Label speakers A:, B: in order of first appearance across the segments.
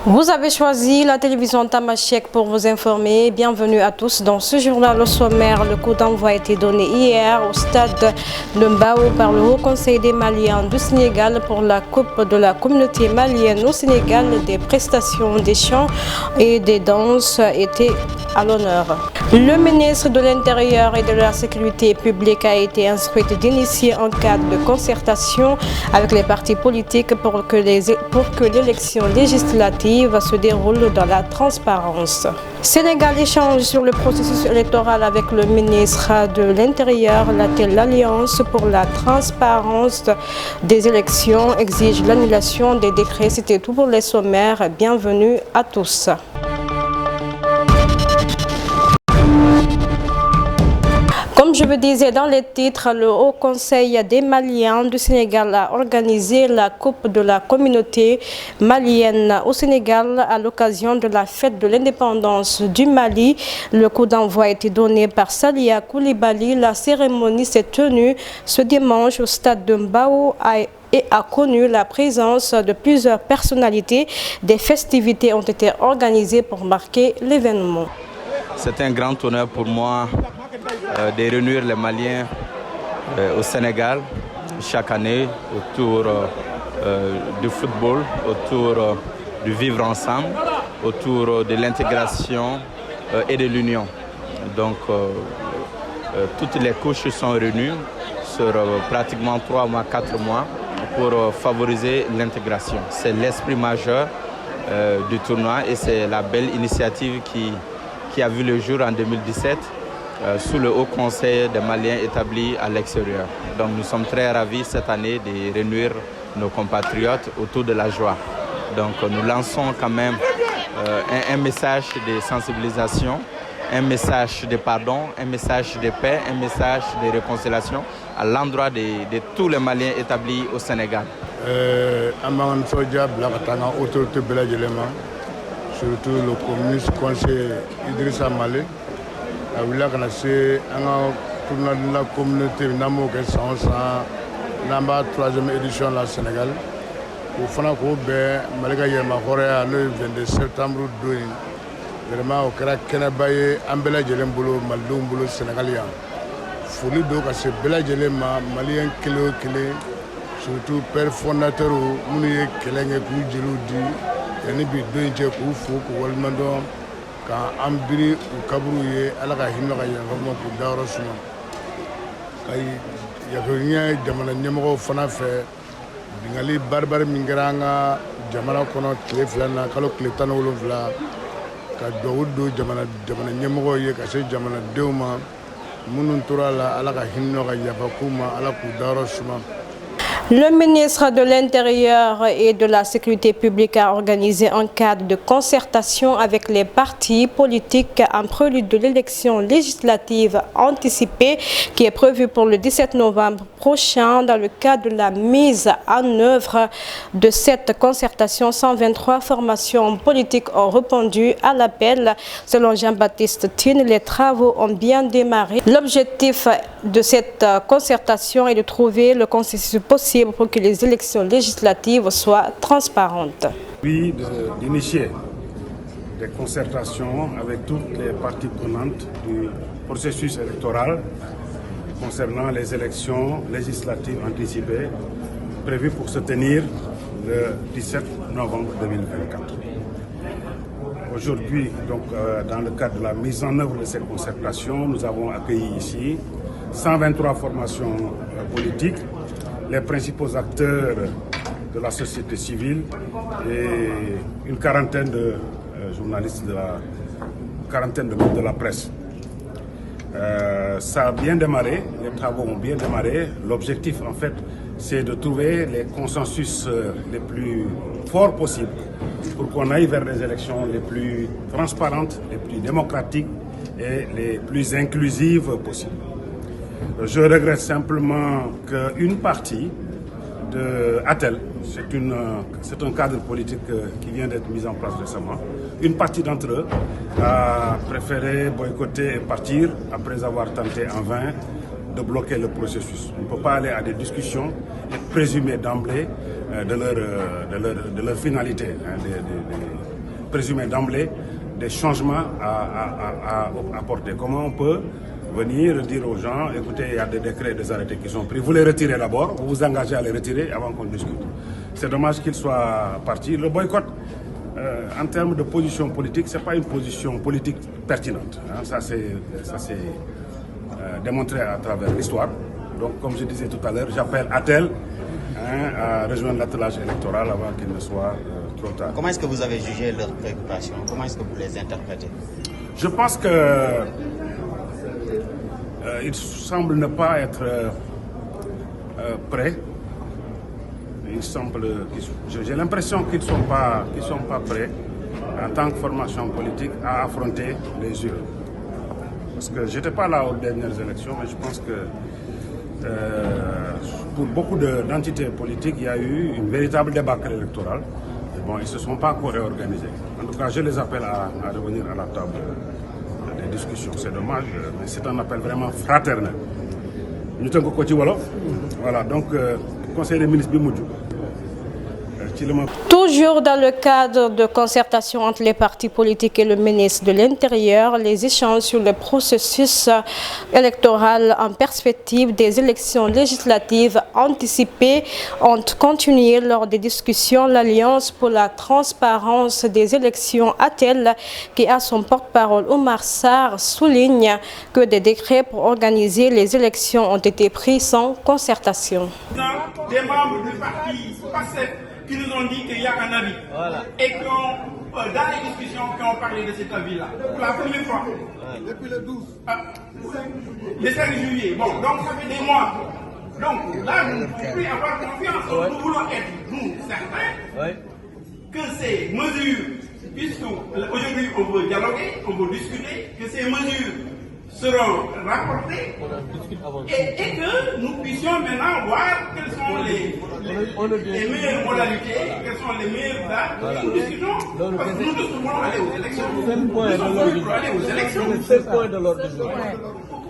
A: Vous avez choisi la télévision Tamashek pour vous informer. Bienvenue à tous dans ce journal au sommaire. Le coup d'envoi a été donné hier au stade de Mbao par le Haut Conseil des Maliens du Sénégal pour la Coupe de la communauté malienne au Sénégal. Des prestations, des chants et des danses étaient à l'honneur. Le ministre de l'Intérieur et de la Sécurité publique a été instruit d'initier un cadre de concertation avec les partis politiques pour que l'élection législative se déroule dans la transparence. Sénégal échange sur le processus électoral avec le ministre de l'Intérieur. L'Alliance pour la transparence des élections exige l'annulation des décrets. C'était tout pour les sommaires. Bienvenue à tous. Comme je vous disais dans les titres, le Haut Conseil des Maliens du Sénégal a organisé la Coupe de la communauté malienne au Sénégal à l'occasion de la fête de l'indépendance du Mali. Le coup d'envoi a été donné par Salia Koulibaly. La cérémonie s'est tenue ce dimanche au stade de Mbao et a connu la présence de plusieurs personnalités. Des festivités ont été organisées pour marquer l'événement.
B: C'est un grand honneur pour moi de réunir les Maliens au Sénégal chaque année autour du football, autour du vivre ensemble, autour de l'intégration et de l'union. Donc toutes les couches sont réunies sur pratiquement 3 mois, 4 mois pour favoriser l'intégration. C'est l'esprit majeur du tournoi et c'est la belle initiative qui a vu le jour en 2017 sous le Haut Conseil des Maliens établi à l'extérieur. Donc nous sommes très ravis cette année de réunir nos compatriotes autour de la joie. Donc nous lançons quand même un message de sensibilisation, un message de pardon, un message de paix, un message de réconciliation à l'endroit de tous les Maliens établis au Sénégal.
C: Surtout le communiste conseiller Idrissa Malé. Il a commencé à la communauté Namo Namba 3e édition au Sénégal. Au Franco Ben, Malika Yema Horea, le 22 septembre 2000. Vraiment, au Kara Kenabaye, Ambela Djelembolo, Maldombolo Sénégalien. Folie donc à ce Bela Djelema, Malien Kilo Kile, surtout père fondateur, Mounie Kelenge Koudjiloudi. Yani bi doyin cɛ k'u fo k'u walimadɔn k'an biri u kaburu ye ala ka hinɛ ka yanfama k'u dayɔrɔ suma ka yakuɲɛ jamana ɲɛmɔgɔw fana fɛ bingali baribari min kɛra an ka jamana kɔnɔ tile 2 na kalo tile 17 ka duwawu don jamana ɲɛmɔgɔw ye ka se jamanadenw ma minnu tora la ala ka hinɛ ka yafa k'u ma ala k'u dayɔrɔ suma.
A: Le ministre de l'Intérieur et de la Sécurité publique a organisé un cadre de concertation avec les partis politiques en prélude de l'élection législative anticipée qui est prévue pour le 17 novembre prochain. Dans le cadre de la mise en œuvre de cette concertation, 123 formations politiques ont répondu à l'appel. Selon Jean-Baptiste Tine, les travaux ont bien démarré. L'objectif de cette concertation est de trouver le consensus possible pour que les élections législatives soient transparentes.
D: Puis d'initier des concertations avec toutes les parties prenantes du processus électoral concernant les élections législatives anticipées prévues pour se tenir le 17 novembre 2024. Aujourd'hui, donc, dans le cadre de la mise en œuvre de ces concertations, nous avons accueilli ici 123 formations politiques, les principaux acteurs de la société civile et une quarantaine de journalistes, quarantaine de membres de la presse. Ça a bien démarré, les travaux ont bien démarré. L'objectif, en fait, c'est de trouver les consensus les plus forts possibles pour qu'on aille vers des élections les plus transparentes, les plus démocratiques et les plus inclusives possibles. Je regrette simplement qu'une partie de ATEL, c'est un cadre politique qui vient d'être mis en place récemment, une partie d'entre eux a préféré boycotter et partir après avoir tenté en vain de bloquer le processus. On ne peut pas aller à des discussions et présumer d'emblée de leur finalité, hein, de présumer d'emblée des changements à apporter. Comment on peut venir dire aux gens, écoutez, il y a des décrets, des arrêtés qui sont pris, vous les retirez d'abord, vous vous engagez à les retirer avant qu'on discute. C'est dommage qu'ils soient partis. Le boycott, en termes de position politique, ce n'est pas une position politique pertinente. Hein. Ça c'est démontré à travers l'histoire. Donc, comme je disais tout à l'heure, j'appelle Atel à rejoindre l'attelage électoral avant qu'il ne soit trop tard.
E: Comment est-ce que vous avez jugé leurs préoccupations? Comment est-ce que vous les interprétez?
D: Je pense que ils semblent ne pas être prêts. J'ai l'impression qu'ils ne sont pas prêts en tant que formation politique à affronter les urnes. Parce que je n'étais pas là aux dernières élections, mais je pense que pour beaucoup d'entités politiques, il y a eu une véritable débâcle électorale. Et bon, ils ne se sont pas réorganisés. En tout cas, je les appelle à revenir à la table des discussions. C'est dommage, mais c'est un appel vraiment fraternel. Nous sommes au Wolof. Voilà, donc, Conseil des ministres Bimoudjou.
A: Toujours dans le cadre de concertation entre les partis politiques et le ministre de l'Intérieur, les échanges sur le processus électoral en perspective des élections législatives anticipées ont continué lors des discussions. L'Alliance pour la transparence des élections ATEL, qui a son porte-parole Oumar Sarr, souligne que des décrets pour organiser les élections ont été pris sans concertation.
F: Des membres du parti qui nous ont dit qu'il y a un avis. Voilà. Et dans les discussions qui ont parlé de cet avis-là, pour la première fois, depuis le 12, le 5 juillet, bon, donc ça fait des mois. Donc là, nous ne pouvons plus avoir confiance. Nous voulons être, nous, certains, que ces mesures, puisque aujourd'hui on veut dialoguer, on veut discuter, que ces mesures seront rapportées et que nous puissions maintenant voir quelles sont les meilleures modalités, quelles sont les meilleures dates. Nous discutons, parce que nous voulons aller aux élections. Nous sommes venus pour aller aux élections.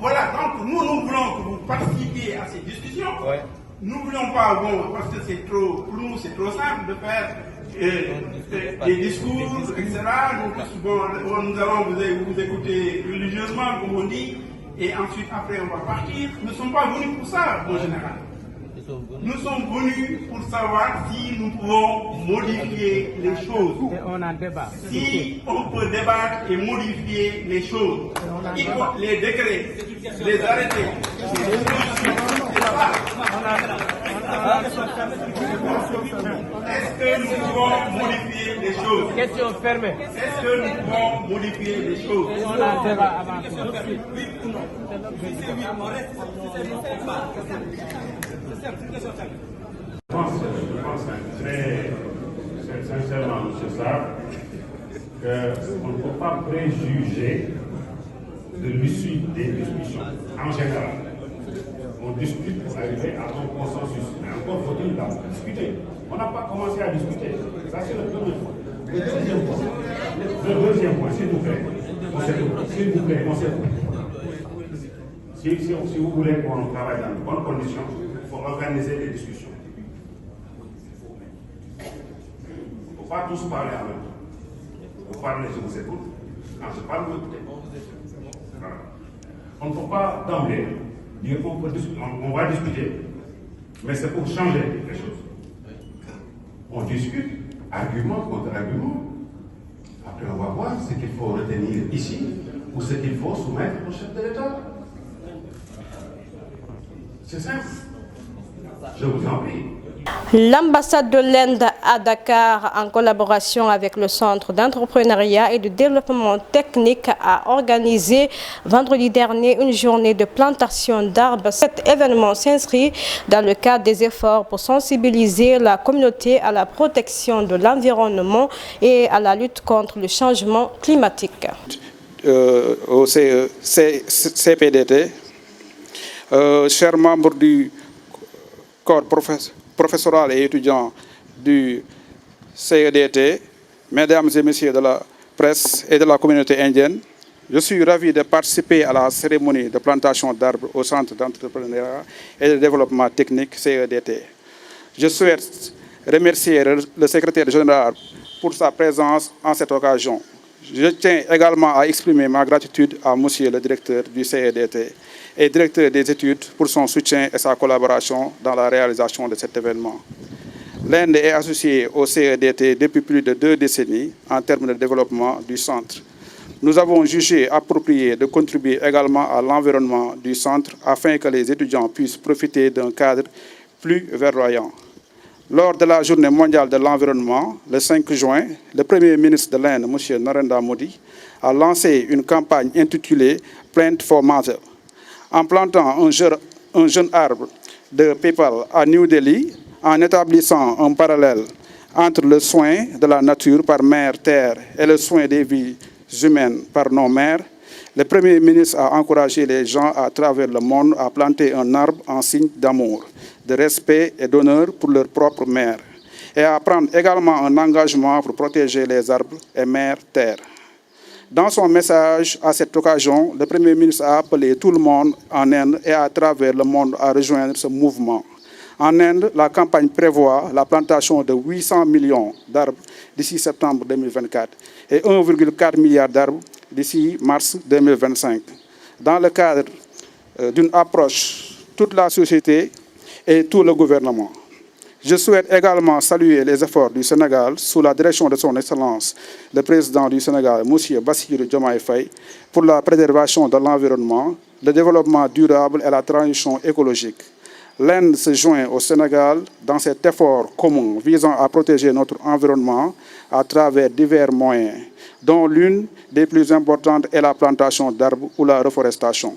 F: Voilà, donc nous voulons que vous participiez à ces discussions. Nous ne voulons pas, bon, parce que c'est trop, pour nous c'est trop simple de faire des discours, etc. Donc, bon, nous allons vous écouter religieusement, comme on dit, et ensuite, après, on va partir. Nous ne sommes pas venus pour ça, en général. Nous sommes venus pour savoir si nous pouvons modifier les choses. Si on peut débattre et modifier les choses. Les décrets, les arrêtés, les est-ce que nous pouvons modifier les choses? Question fermée. Est-ce que nous pouvons modifier les choses? On a un débat avant.
D: Je pense très sincèrement, M. Sarr, qu'on ne peut pas préjuger de l'issue des discussions. En général, on discute pour arriver à un consensus. Mais encore faut-il discuter. On n'a pas commencé à discuter. Ça, c'est le premier point. Le deuxième point, s'il vous plaît, on s'écoute. Si vous voulez qu'on travaille dans de bonnes conditions, il faut organiser des discussions. Il ne faut pas tous parler en même temps. Vous parlez, je vous écoute. Quand je parle, vous écoutez. Voilà. On ne peut pas d'emblée dire qu'on va discuter, mais c'est pour changer les choses. On discute, argument contre argument. Après, on va voir ce qu'il faut retenir ici ou ce qu'il faut soumettre au chef de l'État. C'est simple. Je vous en prie.
A: L'ambassade de l'Inde à Dakar, en collaboration avec le Centre d'entrepreneuriat et de développement technique, a organisé vendredi dernier une journée de plantation d'arbres. Cet événement s'inscrit dans le cadre des efforts pour sensibiliser la communauté à la protection de l'environnement et à la lutte contre le changement climatique.
G: Au CPDT, chers membres du corps professoral et étudiants du CEDT, mesdames et messieurs de la presse et de la communauté indienne, je suis ravi de participer à la cérémonie de plantation d'arbres au Centre d'entrepreneuriat et de développement technique CEDT. Je souhaite remercier le secrétaire général pour sa présence en cette occasion. Je tiens également à exprimer ma gratitude à monsieur le directeur du CEDT et directeur des études pour son soutien et sa collaboration dans la réalisation de cet événement. L'Inde est associée au CEDT depuis plus de 2 décennies en termes de développement du centre. Nous avons jugé approprié de contribuer également à l'environnement du centre afin que les étudiants puissent profiter d'un cadre plus verdoyant. Lors de la Journée mondiale de l'environnement, le 5 juin, le Premier ministre de l'Inde, M. Narendra Modi, a lancé une campagne intitulée Plant for Mother. En plantant un jeune arbre de pépal à New Delhi, en établissant un parallèle entre le soin de la nature par mère terre et le soin des vies humaines par nos mères, le Premier ministre a encouragé les gens à travers le monde à planter un arbre en signe d'amour, de respect et d'honneur pour leur propre mère, et à prendre également un engagement pour protéger les arbres et mère terre. Dans son message à cette occasion, le Premier ministre a appelé tout le monde en Inde et à travers le monde à rejoindre ce mouvement. En Inde, la campagne prévoit la plantation de 800 millions d'arbres d'ici septembre 2024 et 1,4 milliard d'arbres d'ici mars 2025. Dans le cadre d'une approche, toute la société et tout le gouvernement. Je souhaite également saluer les efforts du Sénégal sous la direction de son Excellence, le président du Sénégal, M. Bassirou Diomaye Faye, pour la préservation de l'environnement, le développement durable et la transition écologique. L'Inde se joint au Sénégal dans cet effort commun visant à protéger notre environnement à travers divers moyens, dont l'une des plus importantes est la plantation d'arbres ou la reforestation.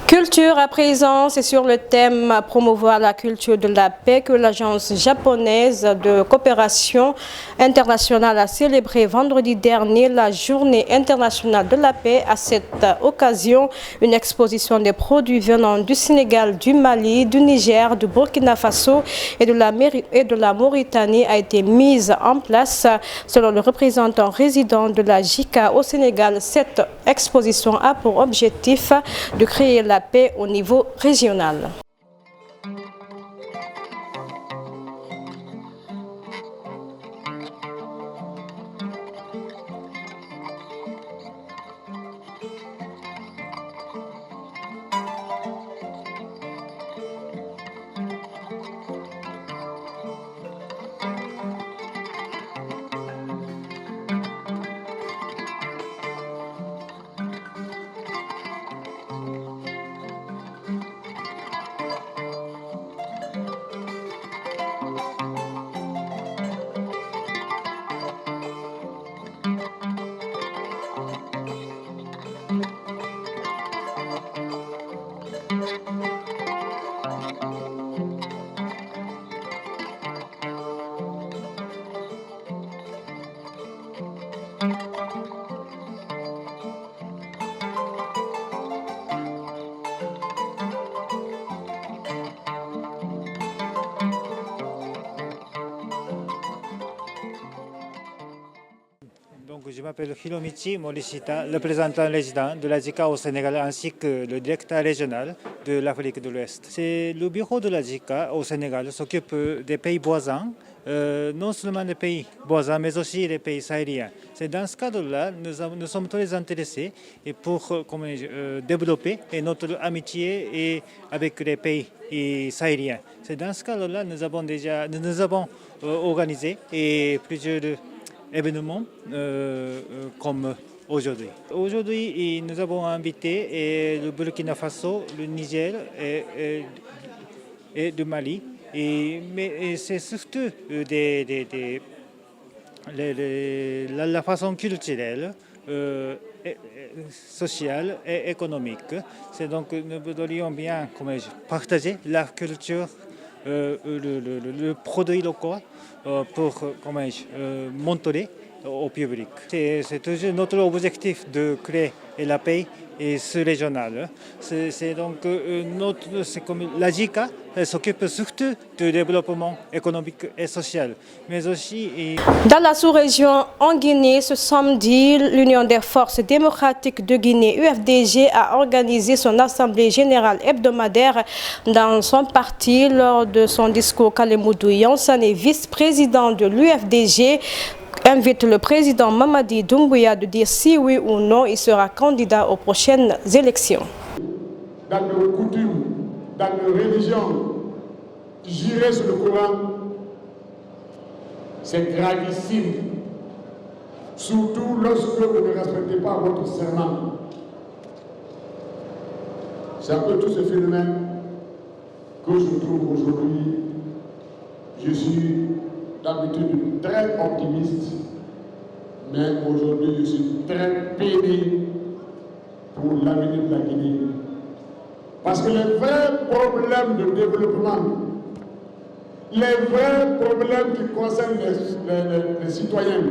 A: Culture à présent, c'est sur le thème promouvoir la culture de la paix que l'agence japonaise de coopération internationale a célébré vendredi dernier la journée internationale de la paix. À cette occasion, une exposition des produits venant du Sénégal, du Mali, du Niger, du Burkina Faso et de la Mauritanie a été mise en place. Selon le représentant résident de la JICA au Sénégal, cette exposition a pour objectif de créer la paix au niveau régional.
H: Je m'appelle Hiromichi Morishita, représentant résident de la JICA au Sénégal ainsi que le directeur régional de l'Afrique de l'Ouest. Le bureau de la JICA au Sénégal s'occupe des pays voisins, non seulement des pays voisins mais aussi des pays sahéliens. C'est dans ce cadre-là nous sommes très intéressés pour développer notre amitié avec les pays sahéliens. C'est dans ce cadre-là nous avons organisé plusieurs événements comme aujourd'hui. Aujourd'hui, nous avons invité le Burkina Faso, le Niger et le Mali. Mais c'est surtout la façon culturelle, sociale et économique. C'est donc nous voudrions bien partager la culture, le produit local pour montrer au public. C'est toujours notre objectif de créer la paix et sous-régionale. C'est donc la JICA s'occupe surtout du développement économique et social, mais aussi...
A: Dans la sous-région en Guinée, ce samedi, l'Union des forces démocratiques de Guinée, UFDG, a organisé son assemblée générale hebdomadaire dans son parti. Lors de son discours, Kalemoudou Yansane, vice-président de l'UFDG, invite le président Mamadi Doumbouya de dire si oui ou non il sera candidat aux prochaines élections.
C: Dans nos coutumes, dans nos religions, jurer sur le Coran, c'est gravissime. Surtout lorsque vous ne respectez pas votre serment. C'est un peu tout ce phénomène que je trouve aujourd'hui. Je suis d'habitude très optimiste, mais aujourd'hui je suis très peiné pour l'avenir de la Guinée. Parce que les vrais problèmes de développement, les vrais problèmes qui concernent les citoyens,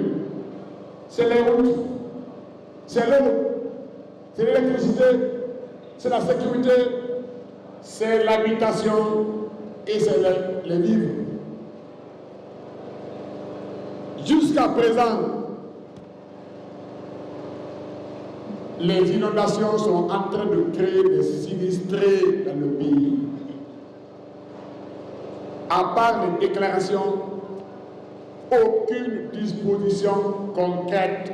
C: c'est les routes, c'est l'eau, c'est l'électricité, c'est la sécurité, c'est l'habitation et c'est les vivres. Jusqu'à présent, les inondations sont en train de créer des sinistrés dans le pays. À part les déclarations, aucune disposition concrète.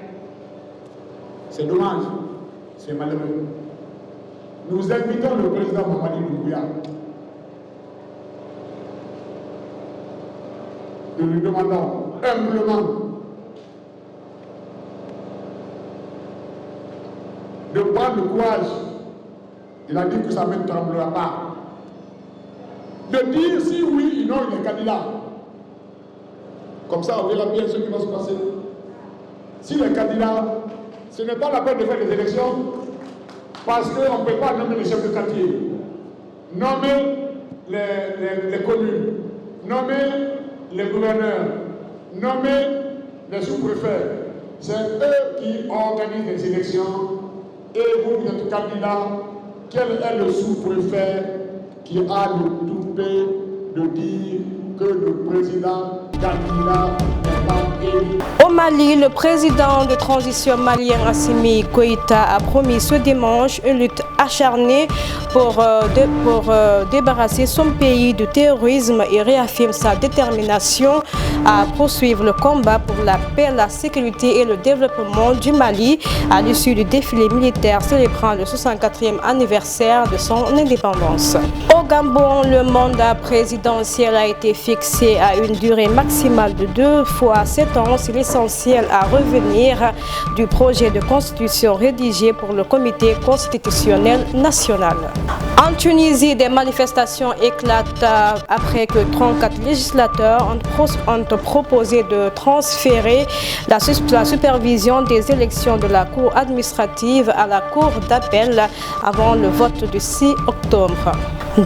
C: C'est dommage, c'est malheureux. Nous invitons le président Mamadi Doumbouya nous lui demandons humblement de prendre le courage, il a dit que sa main ne tremblera pas, de dire si oui ou non il est candidat. Comme ça, on verra bien ce qui va se passer. S'il est candidat, ce n'est pas la peine de faire des élections, parce qu'on ne peut pas nommer les chefs de quartier, nommer les communes, nommer les gouverneurs, nommer les sous-préfets. C'est eux qui organisent les élections. Et vous êtes candidat. Quel est le sous-préfet qui a le toupet de dire que le président candidat n'est pas élu?
A: Au Mali, le président de transition malien Assimi Goïta a promis ce dimanche une lutte acharnée pour débarrasser son pays du terrorisme et réaffirme sa détermination à poursuivre le combat pour la paix, la sécurité et le développement du Mali à l'issue du défilé militaire célébrant le 64e anniversaire de son indépendance. Au Gabon, le mandat présidentiel a été fixé à une durée maximale de 2 fois 7 ans. C'est l'essentiel à revenir du projet de constitution rédigé pour le comité constitutionnel national. En Tunisie, des manifestations éclatent après que 34 législateurs ont proposé de transférer la supervision des élections de la Cour administrative à la Cour d'appel avant le vote du 6 octobre.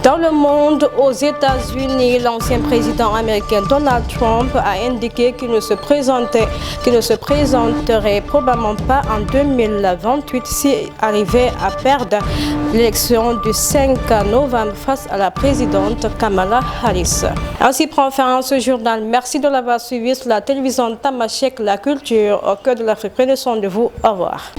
A: Dans le monde, aux États-Unis, l'ancien président américain Donald Trump a indiqué qu'il ne se présenterait probablement pas en 2028 s'il arrivait à perdre l'élection du 5 novembre face à la présidente Kamala Harris. Ainsi prend fin ce journal. Merci de l'avoir suivi sur la télévision Tamashek, la culture au cœur de l'Afrique. Prenez soin de vous. Au revoir.